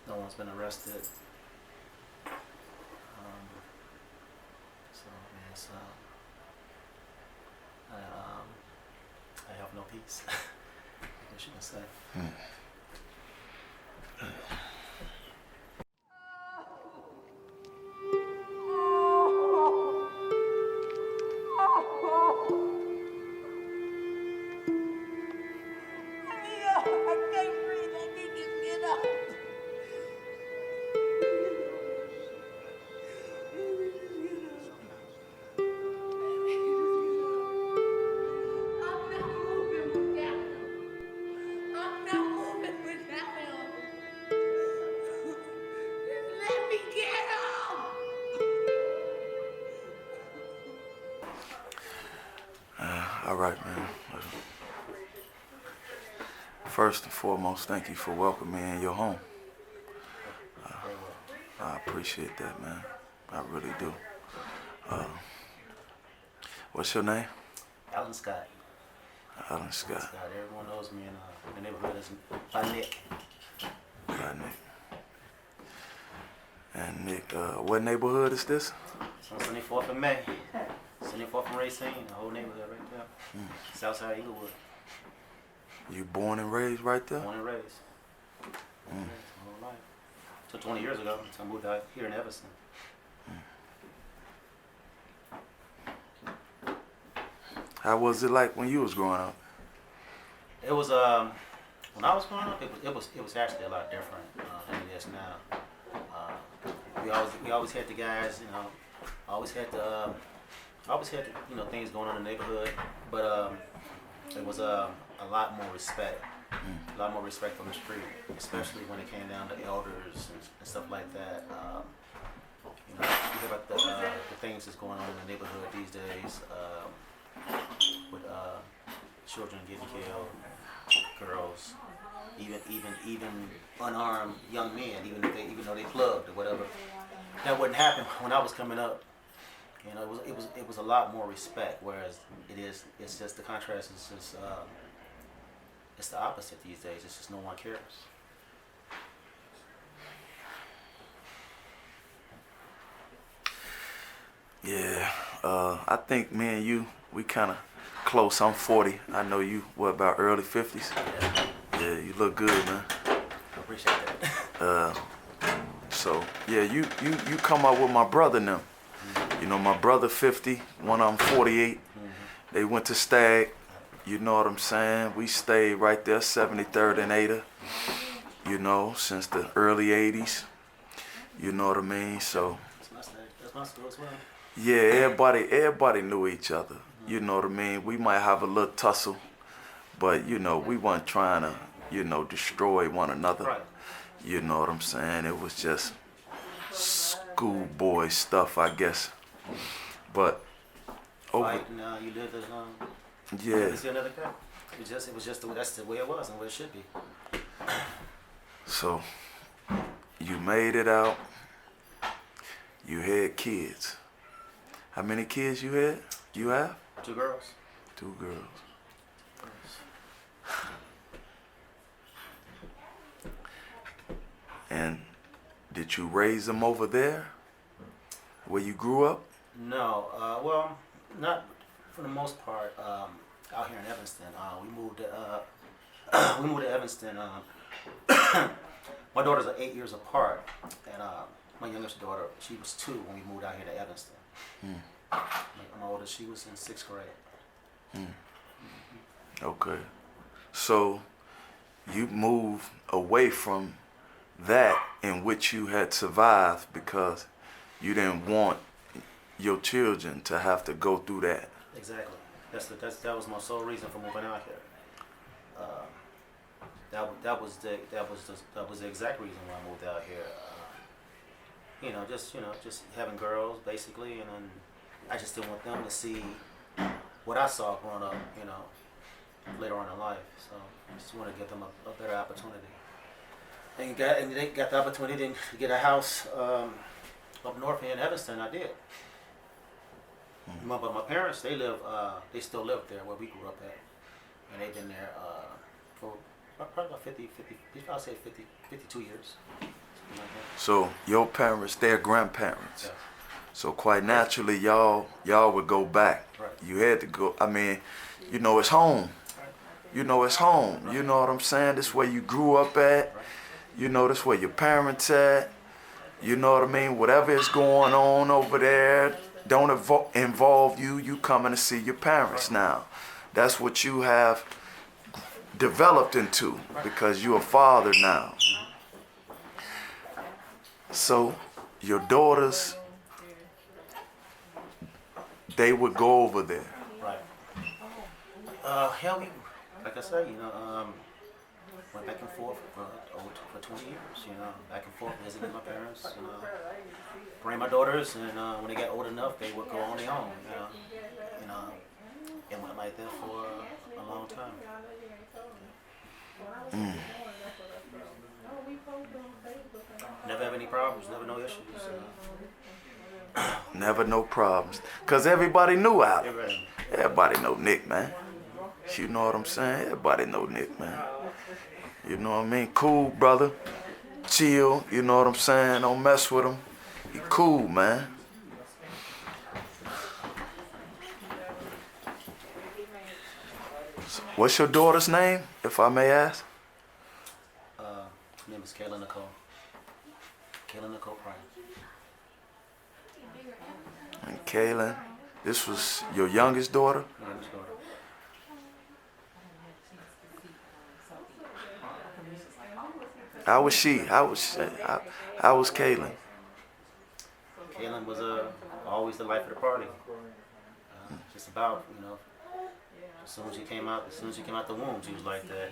No one's been arrested. So man, it's, I have no peace. What you can say? All right, man. First and foremost, thank you for welcoming me in your home. Very well. I appreciate that, man. I really do. What's your name? Alan Scott. Alan Scott. Scott. Everyone knows me in the neighborhood as by Nick. Hi, Nick. And Nick, what neighborhood is this? It's on 74th and May. 74th and Racine, the whole neighborhood right there. Southside Inglewood. You born and raised right there? Born and raised. My whole life. Till 20 years ago, until I moved out here in Evanston. How was it like when you was growing up? It was when I was growing up, it was actually a lot different than it is now. We always had the guys, you know, always had you know, things going on in the neighborhood, but it was a lot more respect. A lot more respect on the street, especially when it came down to elders and stuff like that. You know, you hear about the things that's going on in the neighborhood these days, with children getting killed, girls, even unarmed young men, even though they plugged or whatever. That wouldn't happen when I was coming up. You know, it was a lot more respect, whereas it's just the contrast is just it's the opposite these days. It's just no one cares. Yeah, I think me and you, we kind of close. I'm 40. I know you, what, about early 50s? Yeah, you look good, man. I appreciate that. So, yeah, you come up with my brother now. You know, my brother 50, one of them 48. They went to Stag. You know what I'm saying? We stayed right there, 73rd and Ada. You know, since the early 80s. You know what I mean? So, That's my school as well. yeah, everybody knew each other. You know what I mean? We might have a little tussle, but, you know, we weren't trying to, you know, destroy one another. Right. You know what I'm saying? It was just schoolboy stuff, I guess. But over, Fight, and you lived as yeah. never see another guy. It was just that's the way it was and the way it should be. So you made it out. You had kids. How many kids you had? You have? 2 girls. 2 girls. And did you raise them over there, where you grew up? No, well, not for the most part. Out here in Evanston, we moved to Evanston. My daughters are 8 years apart, and my youngest daughter, she was 2 when we moved out here to Evanston. My oldest, she was in 6th grade. Okay. So you moved away from that in which you had survived because you didn't want your children to have to go through that. Exactly. That was my sole reason for moving out here. That was the exact reason why I moved out here. Just having girls basically, and then I just didn't want them to see what I saw growing up. You know, later on in life. So I just want to give them a better opportunity. And they got the opportunity to get a house up north here in Evanston. I did. But my parents, they still live there where we grew up at, and they've been there for probably about 52 years. So something like that. So your parents, they're grandparents. Yeah. So quite naturally, y'all would go back. Right. You had to go. I mean, you know, it's home. You know, it's home. You know what I'm saying? This where you grew up at. You know, this where your parents at. You know what I mean? Whatever is going on over there, don't involve you. You coming to see your parents now. That's what you have developed into because you're a father now. So your daughters, they would go over there. Right. Hell, like I said, went back and forth for 20 years, back and forth visiting my parents, bring my daughters, and when they got old enough, they would go on their own, and went like that for a long time. Never have any problems, never no issues. Never no problems. Because everybody knew out. Everybody. Everybody know Nick, man. You know what I'm saying? Everybody know Nick, man. You know what I mean? Cool, brother. Chill, you know what I'm saying? Don't mess with him. He cool, man. So what's your daughter's name, if I may ask? Her name is Kaylyn Nicole. Kaylyn Nicole Pryor. And Kaylyn, this was your youngest daughter? My youngest daughter. How was she? How was Kaylyn? Kaylyn was always the life of the party. Just about, as soon as she came out the womb, she was like that.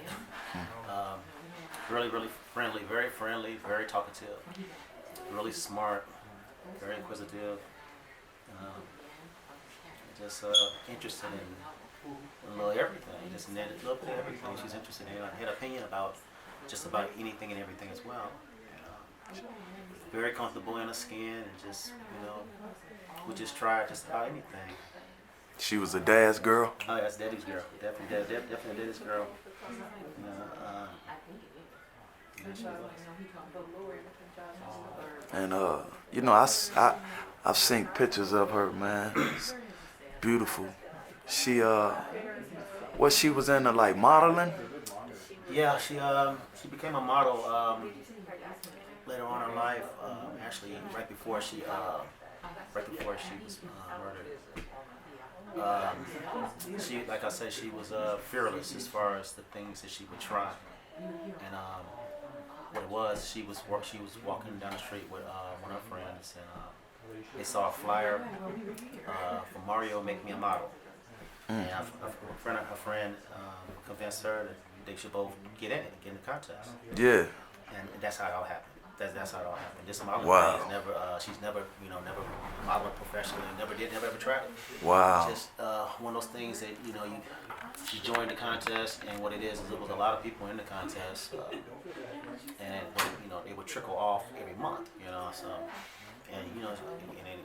Really, really friendly, very talkative, really smart, very inquisitive, just interested in a little everything, just a little bit of everything she's interested in. I had an opinion about just about anything and everything as well. Very comfortable in her skin, and just, we just tried just about anything. She was a dad's girl? Oh, that's Daddy's girl. Definitely Daddy's girl. She was. And I've seen pictures of her, man. It's beautiful. She she was into like modeling? Yeah, she became a model later on in her life. Actually, right before she was murdered. She, like I said, she was fearless as far as the things that she would try. And what it was, she was walking down the street with one of her friends, and they saw a flyer for Mario Make Me a Model. And her friend convinced her that they should both get in the contest. Yeah. And that's how it all happened. That's how it all happened. This modeling Wow. thing is never. She's never, never modeled professionally. Never ever tried it. Wow. It's just one of those things that she joined the contest, and what it is it was a lot of people in the contest, and they would trickle off every month. So and and then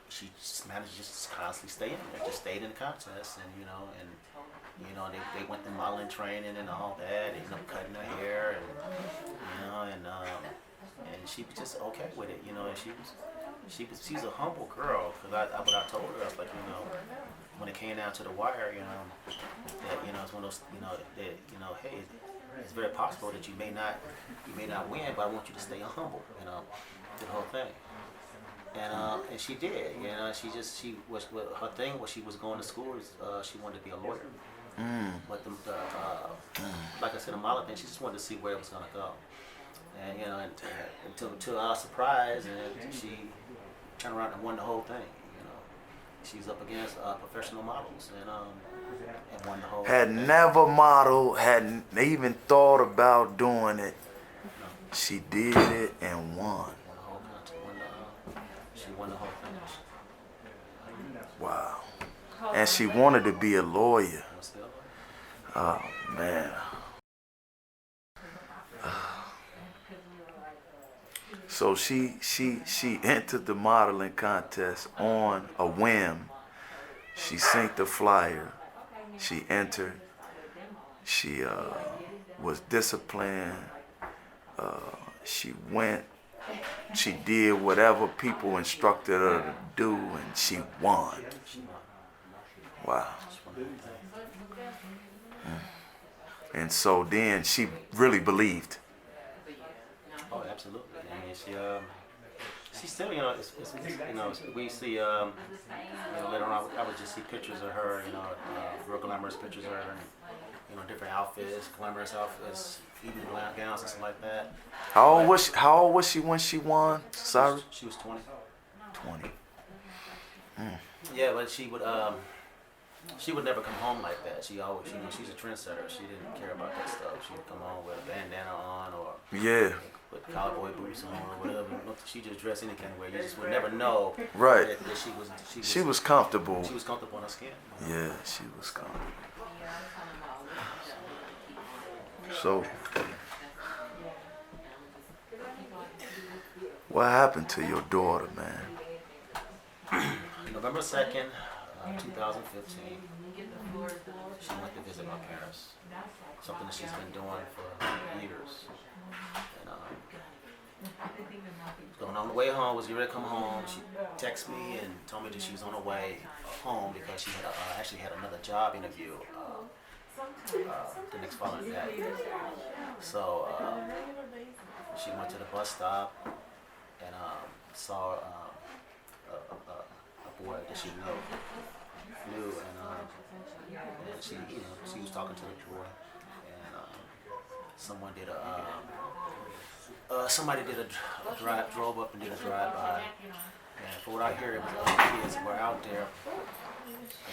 she just managed to just constantly stay in there, just stayed in the contest, and they went to modeling training and all that. They ended up cutting her hair, and she was just okay with it, and she's a humble girl, because what I told her, I was like, when it came down to the wire, that it's one of those, that hey, it's very possible that you may not win, but I want you to stay humble, the whole thing. And she did, she was her thing was she was going to school, she wanted to be a lawyer. But like I said, the model thing, she just wanted to see where it was gonna go. And and to our surprise, and she turned around and won the whole thing. She's up against professional models, and won the whole Had thing. never modeled, hadn't even thought about doing it. No. She did it and won. She won the whole thing. Wow. And she wanted to be a lawyer. Still. Oh man. So she entered the modeling contest on a whim. She sent the flyer. She entered. She was disciplined. She went, she did whatever people instructed her to do, and she won. Wow. And so then she really believed. Oh, absolutely. I mean, she still, we see, later on, I would just see pictures of her, real glamorous pictures of her, and, different outfits, glamorous outfits, evening gowns and stuff like that. How old was she when she won? Sorry? She was 20. 20. Yeah, but she would never come home like that. She always, she's a trendsetter. She didn't care about that stuff. She would come home with a bandana on or Yeah. with cowboy boots on or whatever. She just dressed any kind of way. You just would never know Right. that She was comfortable. She was comfortable in her skin. Yeah, she was comfortable. So, what happened to your daughter, man? November 2nd, 2015, she went to visit my parents. Something that she's been doing for years. And going on the way home, was getting ready to come home. She texted me and told me that she was on her way home because she had actually had another job interview the next following day. So she went to the bus stop and saw a boy that she knew, and she was talking to the boy, and somebody drove up and did a drive-by, and for what I hear, it was other kids who were out there,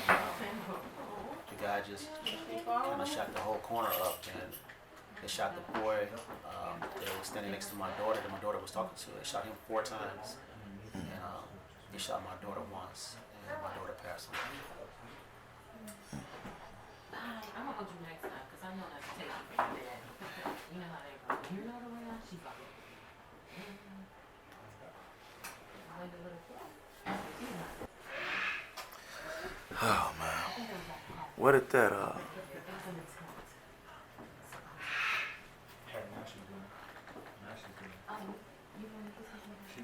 and the guy just kind of shot the whole corner up, and they shot the boy that was standing next to my daughter that my daughter was talking to. They shot him 4 times, and they shot my daughter once, and my daughter passed away. I'm gonna hold you next time because I know not to take you from there. You know how they go. You know the way out? She's like, Oh, man. What did that,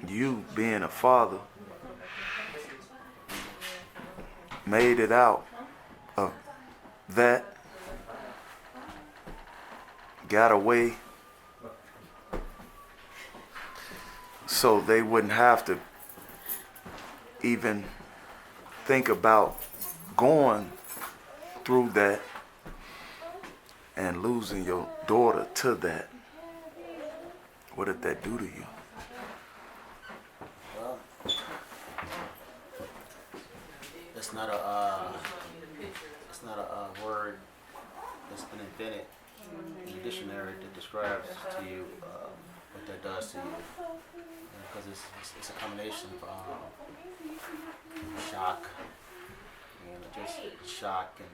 you being a father made it out of that, got away so they wouldn't have to even think about going through that and losing your daughter to that. What did that do to you? Well, it's not a word that's been invented in the dictionary that describes to you what that does to you, because it's a combination of shock, just shock and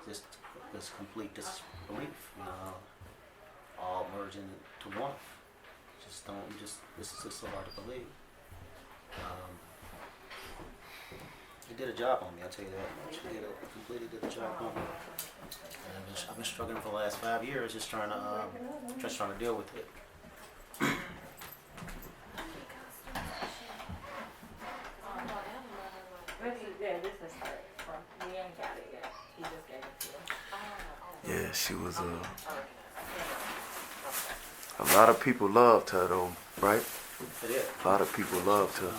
just this complete disbelief, all merging into one. This is just so hard to believe. It did a job on me, I'll tell you that much. It completely did a job on me. And I've been struggling for the last 5 years, just trying to deal with it. this is her. We ain't got it yet. He just gave it to you. Yeah, she was a lot of people loved her though, right? It is. A lot of people loved her.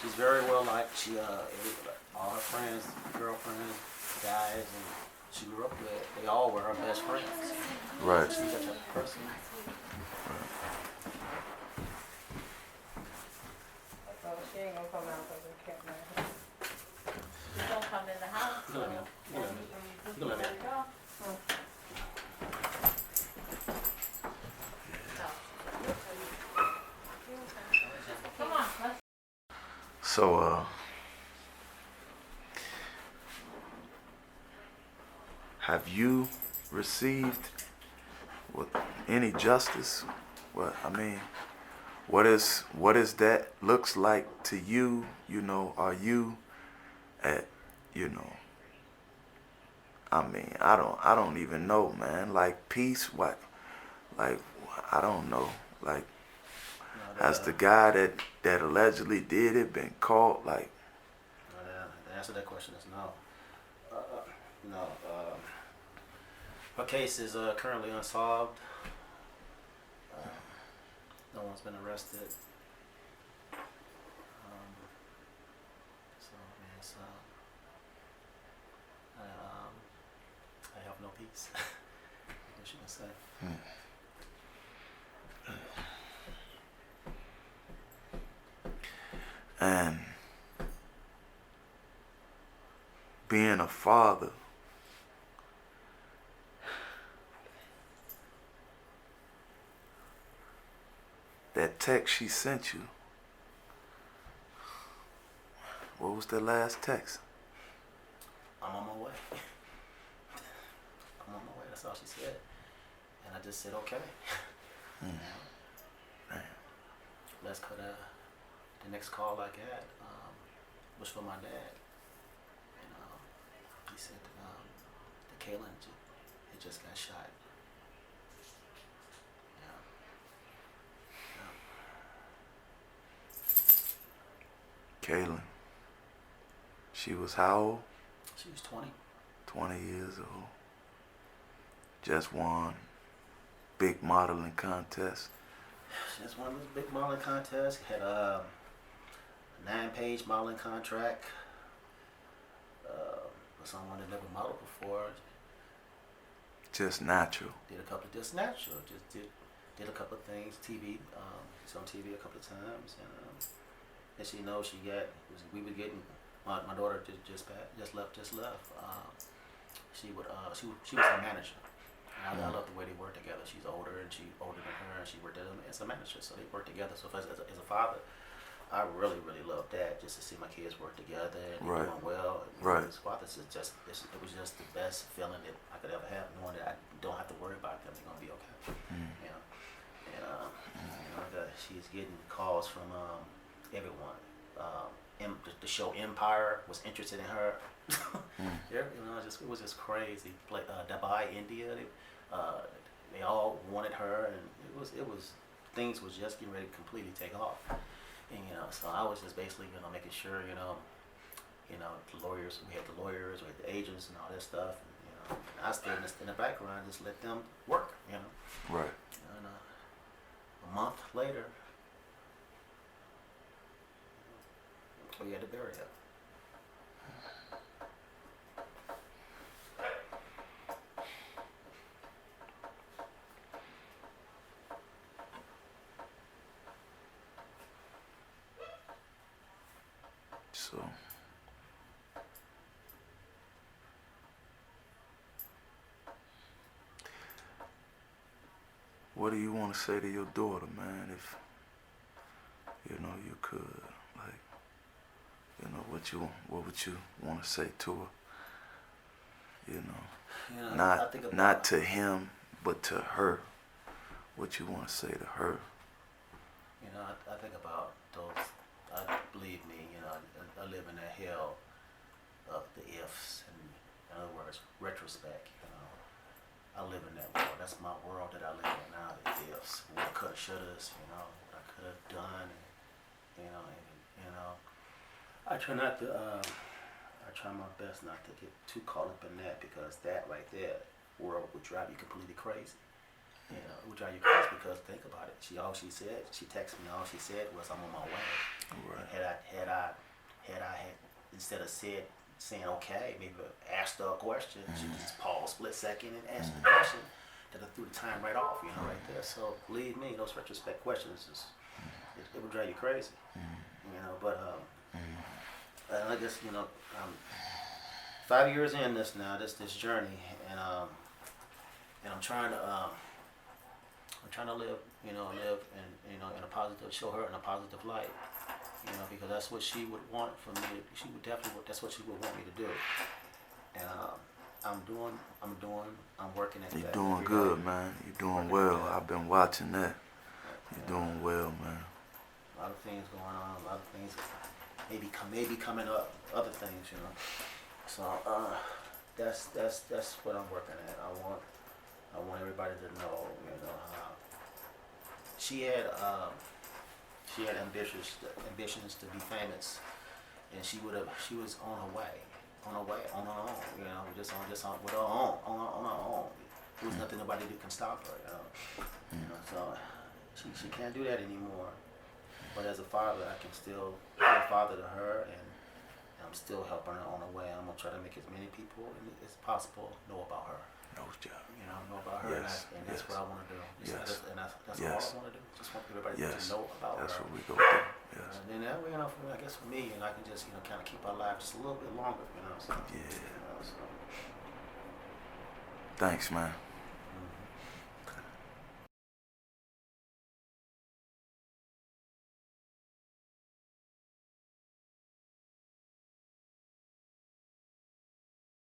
She's very well liked. She, all her friends, girlfriends, guys, and she grew up with, they all were her best friends. Right. She's such a person. So she ain't gonna come out because we kept her. She gonna come in the house. You can let me know. You can let me know. Come on, let's. So, have you received any justice? What I mean, what is that looks like to you? Are you at, I mean, I don't even know, man. Like peace, what? Like, I don't know. Like, has the guy that allegedly did it been caught? Like, the answer to that question is no. No. Her case is currently unsolved. No one's been arrested. So man, it's, I have no peace. What you gonna say? and being a father, that text she sent you, what was the last text? I'm on my way. I'm on my way. That's all she said. And I just said, okay. Let's cut the next call I got was for my dad. And he said the Katelyn had just got shot. Yeah. Kaylyn. She was how old? She was 20. 20 years old. Just won big modeling contest. She just won this big modeling contest. Had a 9-page modeling contract with someone that never modeled before. Just natural. Did a couple of just natural. Just did a couple of things. TV. She's on TV a couple of times, and she knows she got. We were getting. My daughter just left. She was a manager. And I love the way they work together. She's older and she's older than her, and she worked as a manager, so they work together. So as a father, I really love that, just to see my kids work together and they're doing well. Right. As fathers, it was just the best feeling that I could ever have, knowing that I don't have to worry about them. They're gonna be okay. You know, and she's getting calls from everyone. The show Empire was interested in her. Yeah, it was just crazy. Like Dubai, India, they all wanted her, and it was things was just getting ready to completely take off. And so I was just basically making sure the lawyers, we had the agents and all that stuff, and I stayed in the background, just let them work. Right. And a month later, we had to bury her. So, what do you want to say to your daughter, man? If you could, like, what would you want to say to her? Not to him, but to her. What you want to say to her? I think about those. Believe me, I live in that hell of the ifs, and in other words, retrospect. I live in that world. That's my world that I live in now. The ifs, what could, shouldas, what I could have done, I try not to. I try my best not to get too caught up in that, because that right there, world would drive you completely crazy. It would drive you crazy, because think about it. She texted me, all she said was, "I'm on my way." Right. And had I instead of saying okay, maybe asked her a question, she just paused a split second and asked the question, that I threw the time right off, right there. So believe me, those retrospect questions it would drive you crazy. But I guess I'm 5 years in this now, this journey, and I'm trying to live, live in a positive, show her in a positive light, because that's what she would want from me. That's what she would want me to do. And I'm working at that. You're doing good, man. You're doing well. I've been watching that. You're doing well, man. A lot of things going on, a lot of things maybe coming up, other things, So that's what I'm working at. I want everybody to know, you know, how she had ambitions to be famous, and she was on her way, on her own, you know, just on with her own, on her own. There was nothing nobody can stop her, you know. You know, so she can't do that anymore. But as a father, I can still be a father to her, and I'm still helping her on her way. I'm gonna try to make as many people as possible know about her. No job. You know about her, Yes, and that's yes. what I want to do. Yes. And that's Yes. all I want to do. Just want everybody Yes. to know about That's her. what we go do. Yes. And then that way, you know, I guess for me, and I can just, you know, kind of keep our life just a little bit longer, you know. So, Yeah. you know, so. Thanks, man.